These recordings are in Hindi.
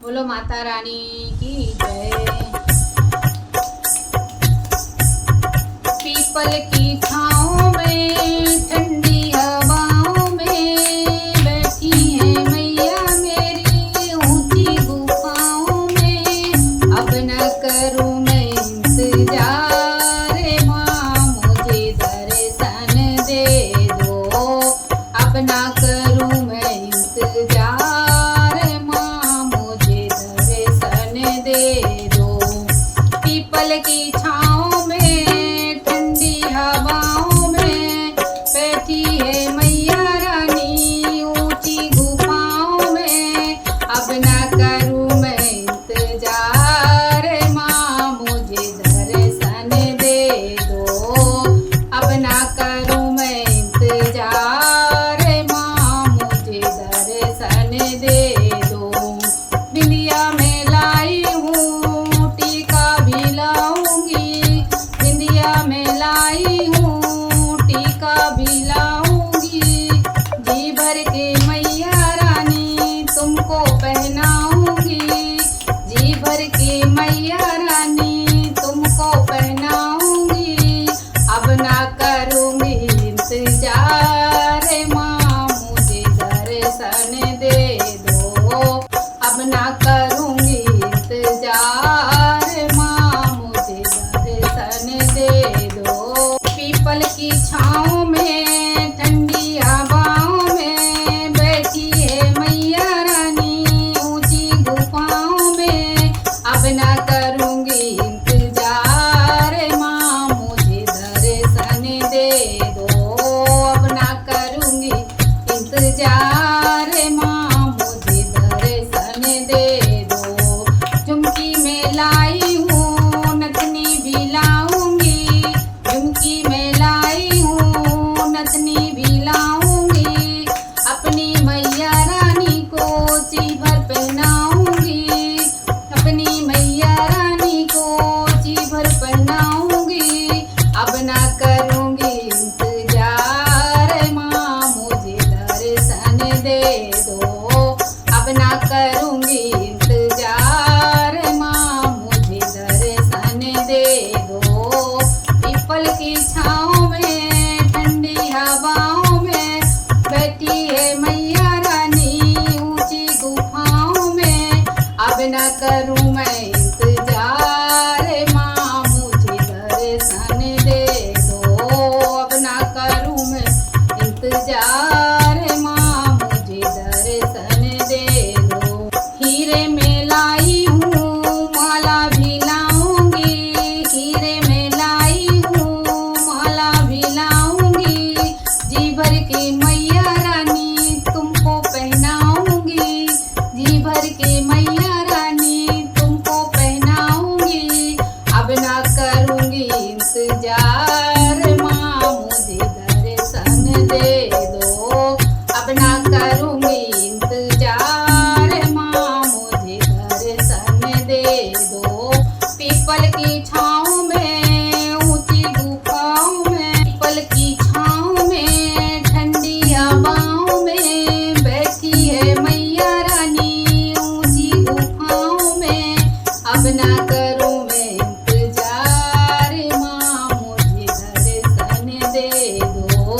बोलो माता रानी की जय। पीपल की छाँव में ठंडी हवाओं में बैठी है मैया मेरी ऊंची गुफाओं में। अब न करूँ मैं इंतजार माँ मुझे दर्शन दे दो। अब न करूँ मैं इंतजार माँ मुझे दर्शन दे दो। पीपल की छाँव में ठंडी हवाओं में बैठी है मैया रानी ऊंची गुफाओं में। अब ना करूँ मैं इंतजार माँ मुझे दर्शन दे दो। अब ना करूँ मैं इंतजार माँ मुझे दर्शन दे दो। बिंदिया में लाई हूँ टीका भी लाऊंगी। बिंदिया में लाई हूँ टीका भी लाऊंगी। जी भर के मैया रानी तुमको पहनाऊंगी। जी भर के मैया रानी तुमको पहनाऊंगी। अब ना करूँगी इंतजार माँ मुझे दर्शन दे दो। अब ना करूँगी इंतजार माँ मुझे दर्शन दे दो। पीपल की छाँव में ठंडी हवाओं में बैठी है मैया रानी ऊंची गुफाओं में। अब ना करूँगी इंतजार माँ मुझे दर्शन दे दो। अब ना करूँगी इंतजार माँ मुझे दर्शन दे दो। झुमकी में लाई हूँ नथनी भी लाऊंगी। झुमकी में लाई हूँ नथनी भी लाऊंगी। अपनी मैया रानी को जी भर पहनाऊंगी। अपनी मैया रानी को जी भर पहनाऊंगी। अब ना करूँगी इंतजार माँ मुझे दर्शन दे दो। अब ना करूँगी इंतजार माँ मुझे दर्शन दे दो। पीपल की छाँव में ठंडी हवाओं में बैठी है मैया रानी ऊंची गुफाओं में। अब ना करूँ मैं इंतजार माँ मुझे दर्शन दे दो। अब ना करूँ मैं इंतजार माँ मुझे दर्शन दे दो। हीरे में लाई हूँ माला भी लाऊंगी। हीरे में लाई हूँ माला भी लाऊंगी। जी भर के मैया रानी तुमको पहनाऊंगी। जी भर के मैया रानी तुमको पहनाऊंगी। अब ना करूँगी इंतजार माँ मुझे दर्शन दे दो। अब ना करूँगी इंतजार माँ मुझे दर्शन दे दो। पीपल की छाँव में ऊंची गुफाओं में पीपल की छाँव में ठंडी हवाओं में बैठी है मैया रानी ऊंची गुफाओं में। अब ना करूँ मैं इंतजार माँ मुझे दर्शन दे दो।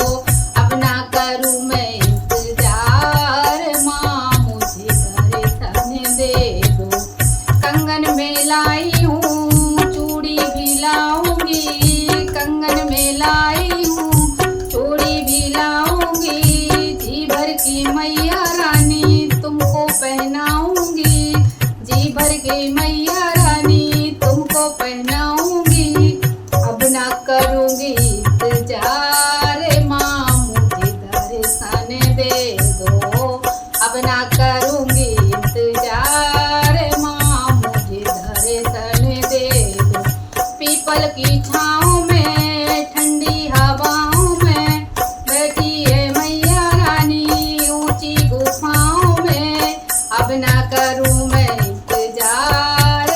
अब ना करूँ मैं इंतजार माँ मुझे दर्शन दे दो। कंगन में लाई हूँ चूड़ी भी लाऊंगी। कंगन में लाई हूँ चूड़ी भी लाऊंगी। जी भर की मैया रानी तुमको पहनाऊंगी। जी भर के मैया रानी तुमको पहनाऊंगी। अब ना करूँगी इंतजार माँ मुझे दर्शन दे दो। अब ना करूँगी इंतजार माँ मुझे दर्शन दे दो। पीपल की छाँव में ठंडी हवाओं में बैठी है मैया रानी ऊंची गुफाओं में। अब ना करूँ मैं इंतजार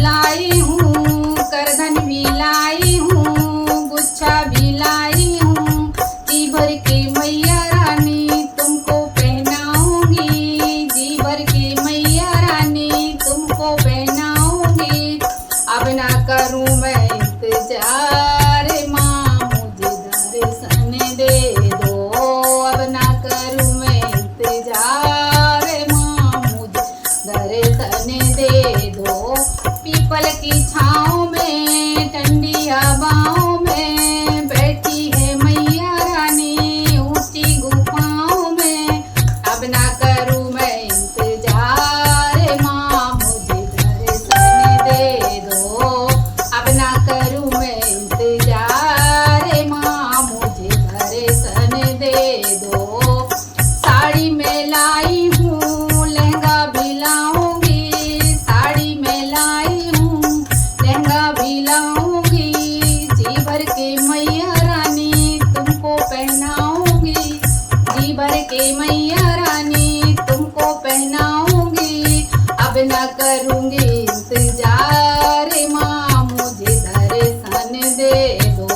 लाई हूँ, करधन भी लाई हूँ, गुच्छा भी लाई हूँ, जी भर के मैया रानी तुमको पहनाऊंगी, जी भर के मैया रानी तुमको पहनाऊंगी। अब ना करूँ मैं इंतजार, माँ मुझे दर्शन दे दो, अब ना करूँ मैं इंतजार, माँ मुझे दर्शन दे दो। पीपल की छाँव में ठंडी हवाओं में बैठी है मैया रानी ऊंची गुफाओं में। अब ना करूँ मैं इंतजार, माँ मुझे दर्शन दे दो, अब ना करूँ मैं इंतजार, माँ मुझे दर्शन दे दो। साड़ी में लाई हूँ, लहंगा भी लाऊंगी, साड़ी में लाई हूँ, लहंगा भी लाऊंगी, जी भर के मैया रानी तुमको पहनाऊंगी, जी भर के मैया रानी तुमको पहनाऊंगी। अब ना करूंगी इंतजार, माँ मुझे दर्शन दे दो,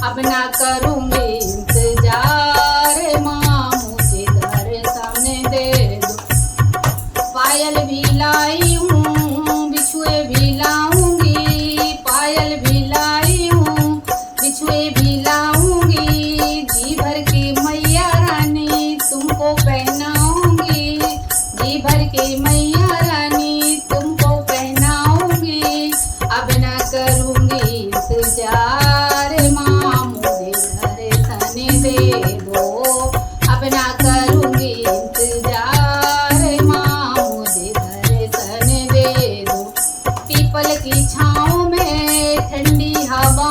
अब ना करूंगी इंतजार, माँ मुझे दर्शन दे दो। पायल भी लाई हूँ, बिछुए भी लाऊंगी, पायल भी लाई हूँ, बिछुए भी लाऊंगी, जी भर की मैया रानी तुमको पहनाऊंगी, जी भर की मैया रानी तुमको पहनाऊंगी। अब ना करूंगी इंतजार, माँ मुझे दर्शन दे दो, अब ना करूंगी इंतजार, माँ मुझे दर्शन दे दो। पीपल की छाँव में ठंडी हवा